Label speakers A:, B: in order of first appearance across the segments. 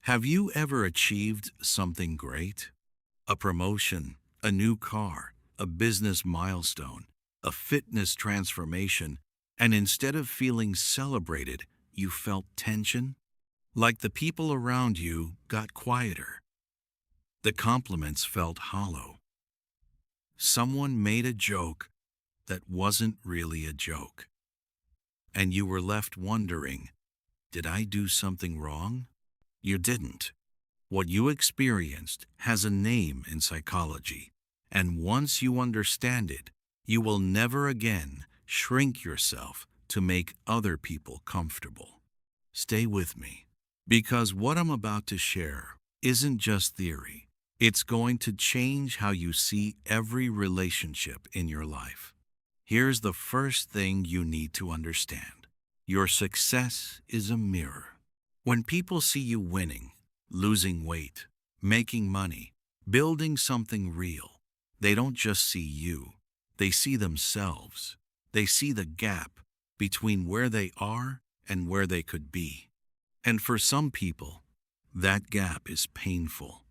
A: Have you ever achieved something great? A promotion, a new car, a business milestone, a fitness transformation, and instead of feeling celebrated, you felt tension? Like the people around you got quieter. The compliments felt hollow. Someone made a joke that wasn't really a joke. And you were left wondering, did I do something wrong? You didn't. What you experienced has a name in psychology, and once you understand it, you will never again shrink yourself to make other people comfortable. Stay with me, because what I'm about to share isn't just theory. It's going to change how you see every relationship in your life. Here's the first thing you need to understand. Your success is a mirror. When people see you winning, losing weight, making money, building something real, they don't just see you. They see themselves. They see the gap between where they are and where they could be. And for some people, that gap is painful.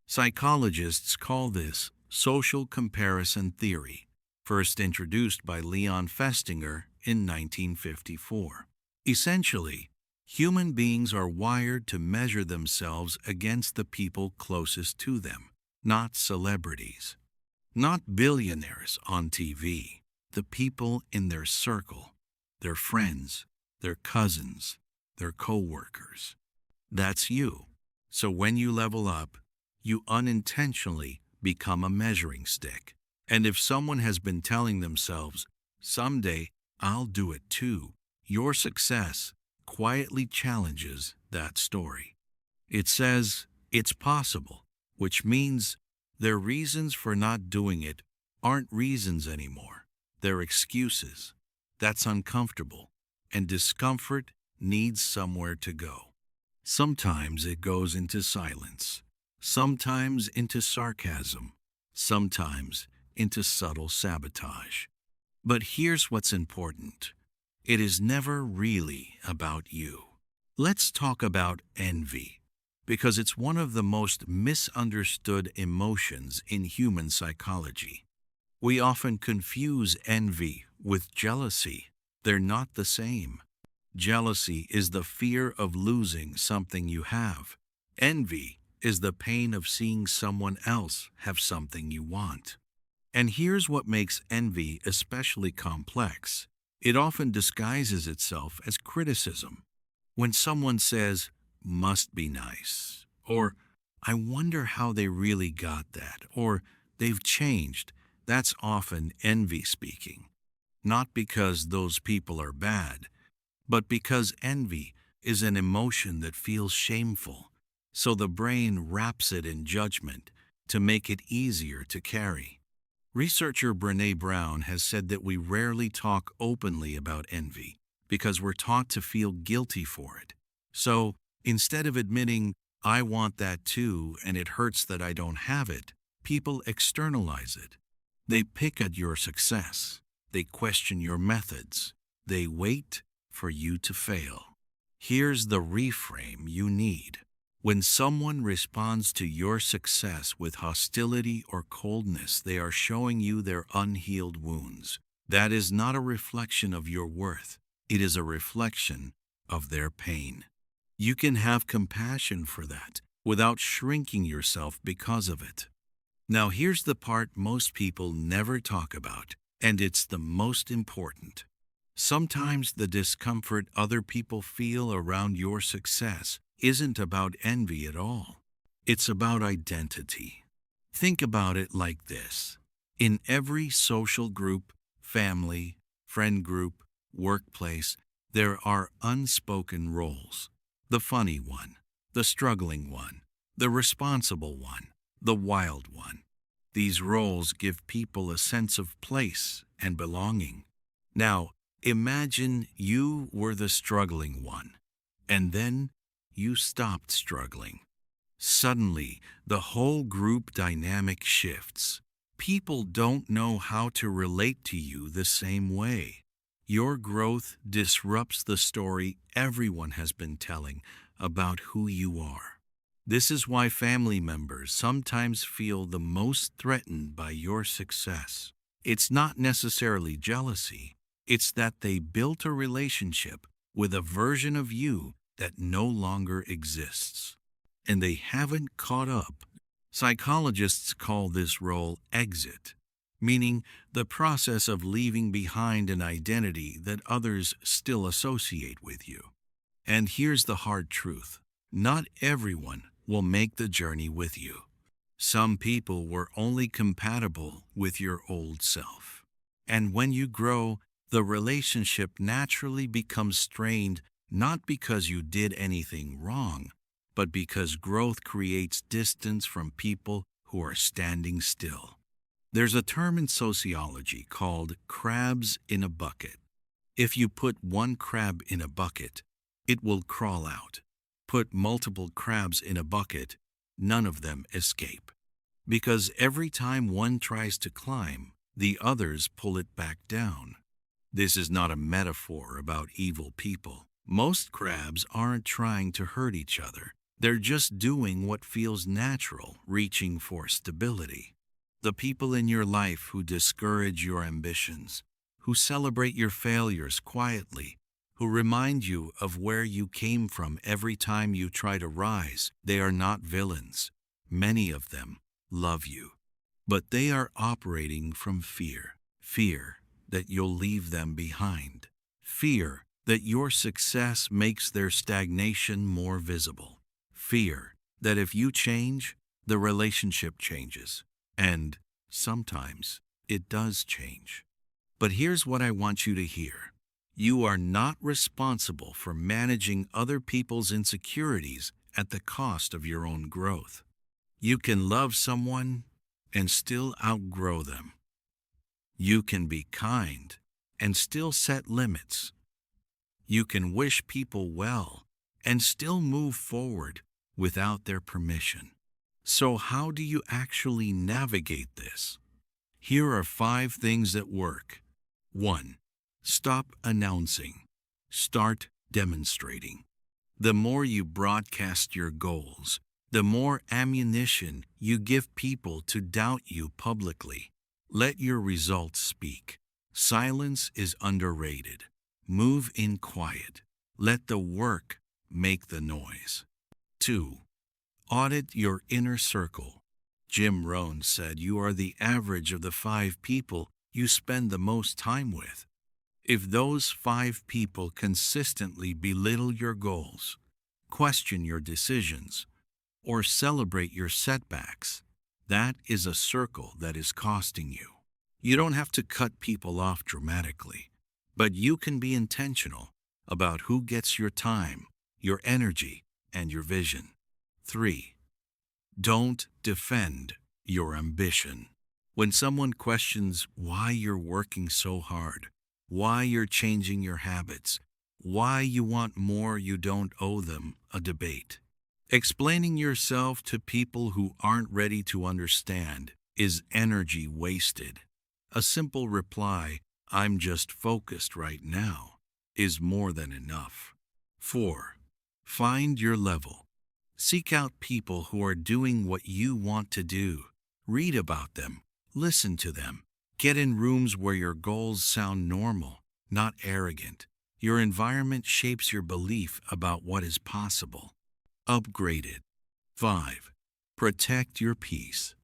A: Psychologists call this social comparison theory, first introduced by Leon Festinger in 1954. Essentially, human beings are wired to measure themselves against the people closest to them, not celebrities, not billionaires on TV, the people in their circle, their friends, their cousins, their coworkers. That's you. So when you level up, you unintentionally become a measuring stick. And if someone has been telling themselves, someday I'll do it too, your success quietly challenges that story. It says it's possible, which means their reasons for not doing it aren't reasons anymore. They're excuses. That's uncomfortable, and discomfort needs somewhere to go. Sometimes it goes into silence, sometimes into sarcasm, sometimes into subtle sabotage. But here's what's important. It is never really about you. Let's talk about envy, because it's one of the most misunderstood emotions in human psychology. We often confuse envy with jealousy. They're not the same. Jealousy is the fear of losing something you have. Envy is the pain of seeing someone else have something you want. And here's what makes envy especially complex. It often disguises itself as criticism. When someone says, must be nice, or I wonder how they really got that, or they've changed, that's often envy speaking. Not because those people are bad, but because envy is an emotion that feels shameful, so the brain wraps it in judgment to make it easier to carry. Researcher Brené Brown has said that we rarely talk openly about envy because we're taught to feel guilty for it. So, instead of admitting, I want that too and it hurts that I don't have it, people externalize it. They pick at your success. They question your methods. They wait for you to fail. Here's the reframe you need. When someone responds to your success with hostility or coldness, they are showing you their unhealed wounds. That is not a reflection of your worth. It is a reflection of their pain. You can have compassion for that without shrinking yourself because of it. Now here's the part most people never talk about, and it's the most important. Sometimes the discomfort other people feel around your success isn't about envy at all. It's about identity. Think about it like this. In every social group, family, friend group, workplace, there are unspoken roles. The funny one, the struggling one, the responsible one, the wild one. These roles give people a sense of place and belonging. Now, imagine you were the struggling one, and then you stopped struggling. Suddenly, the whole group dynamic shifts. People don't know how to relate to you the same way. Your growth disrupts the story everyone has been telling about who you are. This is why family members sometimes feel the most threatened by your success. It's not necessarily jealousy, it's that they built a relationship with a version of you that no longer exists, and they haven't caught up. Psychologists call this role exit, meaning the process of leaving behind an identity that others still associate with you. And here's the hard truth: not everyone will make the journey with you. Some people were only compatible with your old self. And when you grow, the relationship naturally becomes strained, not because you did anything wrong, but because growth creates distance from people who are standing still. There's a term in sociology called crabs in a bucket. If you put one crab in a bucket, it will crawl out. Put multiple crabs in a bucket, none of them escape. Because every time one tries to climb, the others pull it back down. This is not a metaphor about evil people. Most crabs aren't trying to hurt each other. They're just doing what feels natural, reaching for stability. The people in your life who discourage your ambitions, who celebrate your failures quietly, who remind you of where you came from every time you try to rise, they are not villains. Many of them love you, but they are operating from fear. Fear that you'll leave them behind. Fear that your success makes their stagnation more visible. Fear that if you change, the relationship changes. And sometimes it does change. But here's what I want you to hear. You are not responsible for managing other people's insecurities at the cost of your own growth. You can love someone and still outgrow them. You can be kind and still set limits. You can wish people well and still move forward without their permission. So how do you actually navigate this? Here are 5 things that work. 1. Stop announcing. Start demonstrating. The more you broadcast your goals, the more ammunition you give people to doubt you publicly. Let your results speak. Silence is underrated. Move in quiet. Let the work make the noise. 2. Audit your inner circle. Jim Rohn said you are the average of the 5 people you spend the most time with. If those 5 people consistently belittle your goals, question your decisions, or celebrate your setbacks, that is a circle that is costing you. You don't have to cut people off dramatically, but you can be intentional about who gets your time, your energy, and your vision. 3. Don't defend your ambition. When someone questions why you're working so hard, why you're changing your habits, why you want more, you don't owe them a debate. Explaining yourself to people who aren't ready to understand is energy wasted. A simple reply, "I'm just focused right now," is more than enough. 4. Find your level. Seek out people who are doing what you want to do. Read about them. Listen to them. Get in rooms where your goals sound normal, not arrogant. Your environment shapes your belief about what is possible. Upgrade it. 5. Protect your peace.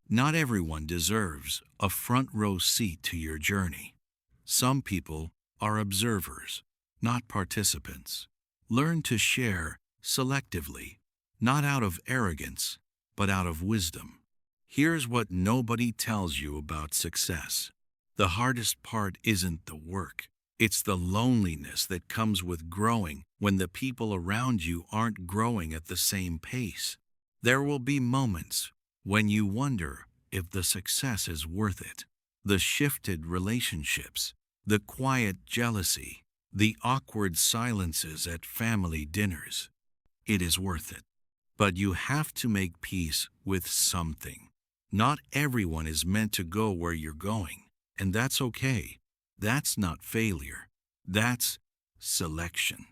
A: Not everyone deserves a front row seat to your journey. Some people are observers, not participants. Learn to share selectively, not out of arrogance, but out of wisdom. Here's what nobody tells you about success. The hardest part isn't the work. It's the loneliness that comes with growing when the people around you aren't growing at the same pace. There will be moments when you wonder if the success is worth it. The shifted relationships, the quiet jealousy, the awkward silences at family dinners. It is worth it. But you have to make peace with something. Not everyone is meant to go where you're going, and that's okay. That's not failure. That's selection.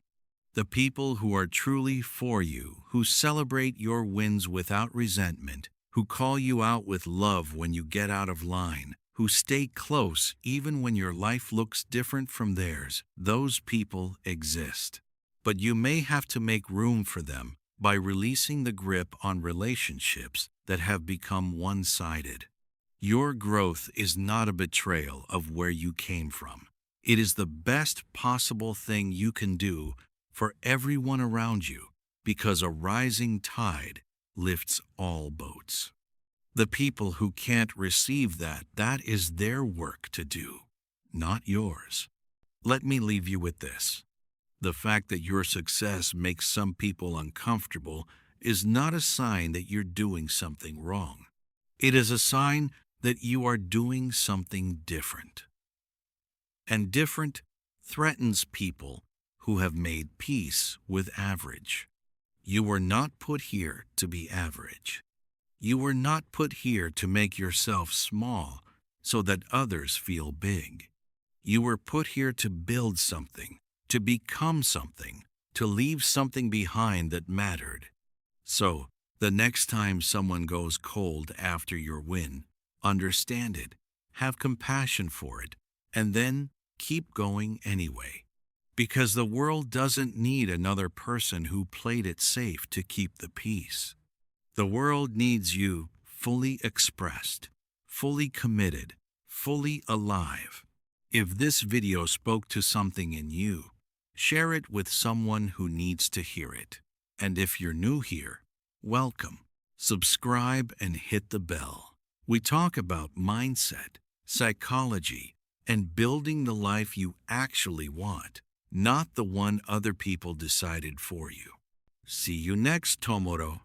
A: The people who are truly for you, who celebrate your wins without resentment, who call you out with love when you get out of line, who stay close even when your life looks different from theirs, those people exist. But you may have to make room for them by releasing the grip on relationships that have become one-sided. Your growth is not a betrayal of where you came from. It is the best possible thing you can do for everyone around you, because a rising tide lifts all boats. The people who can't receive that is their work to do, not yours. Let me leave you with this. The fact that your success makes some people uncomfortable is not a sign that you're doing something wrong. It is a sign that you are doing something different. And different threatens people who have made peace with average. You were not put here to be average. You were not put here to make yourself small so that others feel big. You were put here to build something, to become something, to leave something behind that mattered. So, the next time someone goes cold after your win, understand it, have compassion for it, and then keep going anyway. Because the world doesn't need another person who played it safe to keep the peace. The world needs you fully expressed, fully committed, fully alive. If this video spoke to something in you, share it with someone who needs to hear it. And if you're new here, welcome. Subscribe and hit the bell. We talk about mindset, psychology, and building the life you actually want, not the one other people decided for you. See you next, Tomoro.